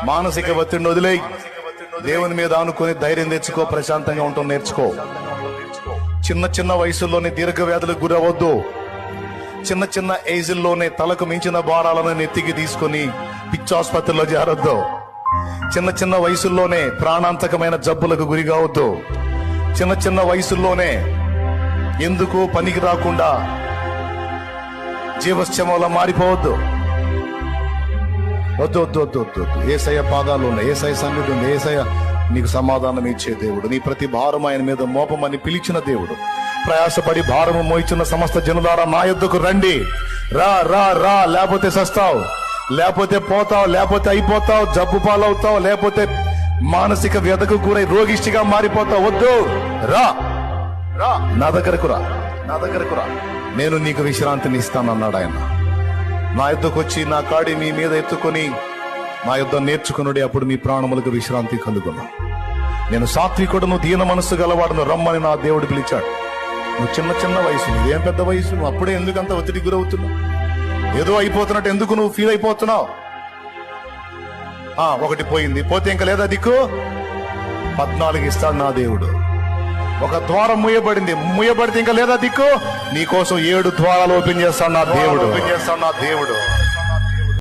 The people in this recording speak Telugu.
మానసిక ఒత్తిడిని వదిలేయి, దేవుని మీద ఆనుకొని ధైర్యం తెచ్చుకో, ప్రశాంతంగా ఉంటాం నేర్చుకో. చిన్న చిన్న వయసుల్లోనే దీర్ఘ వ్యాధులకు గురవద్దు. చిన్న చిన్న ఏజ్ల్లోనే తలకు మించిన భారాలను నెత్తికి తీసుకొని పిచ్చాసుపత్రిలో చేరొద్దు. చిన్న చిన్న వయసుల్లోనే ప్రాణాంతకమైన జబ్బులకు గురి కావద్దు. చిన్న చిన్న వయసుల్లోనే ఎందుకు పనికి రాకుండా జీవశ్చమంలా మారిపోవద్దు. వద్దు వద్దు వద్దు వద్దు వద్దు. ఏసయ్య పాదాలు ఉన్నాయి, ఏసయ్య సన్నిధి ఉంది. ఏసయ్య నీకు సమాధానం ఇచ్చే దేవుడు. నీ ప్రతి భారం ఆయన మీద మోపమని పిలిచిన దేవుడు. ప్రయాసపడి భారము మోయిచున్న సమస్త జనులారా నా యొద్దకు రండి. రా రా రా, లేకపోతే సస్తావు, లేకపోతే పోతావు, లేకపోతే అయిపోతావు, జబ్బు పాలవుతావు, లేకపోతే మానసిక వ్యధకు గురై రోగిష్టిగా మారిపోతావు. వద్దు, రా రా, నా దగ్గరకు రా, నా దగ్గరకు రా, నేను నీకు విశ్రాంతిని ఇస్తానన్నాడు ఆయన. నా యుద్ధకు వచ్చి నా కాడి మీ మీద ఎత్తుకొని నా యుద్ధం నేర్చుకున్నాడు, అప్పుడు మీ ప్రాణములకు విశ్రాంతి కలుగును. నేను సాత్వికుడును, దీన మనస్సు గలవాడును, రమ్మని నా దేవుడు పిలిచాడు. నువ్వు చిన్న చిన్న వయసు, ఇదేం పెద్ద వయసు, నువ్వు అప్పుడే ఎందుకంత ఒత్తిడికి గురవుతున్నావు? ఏదో అయిపోతున్నట్టు ఎందుకు నువ్వు ఫీల్ అయిపోతున్నావు? ఒకటి పోయింది, పోతే ఇంకా లేదా దిక్కు? 14 ఇస్తాడు నా దేవుడు. ఒక ద్వారం ముయ్యబడితే ఇంకా లేదా దిక్కు? నీకోసం 7 ద్వారాలు ఓపెన్ చేస్తాడు నా దేవుడు.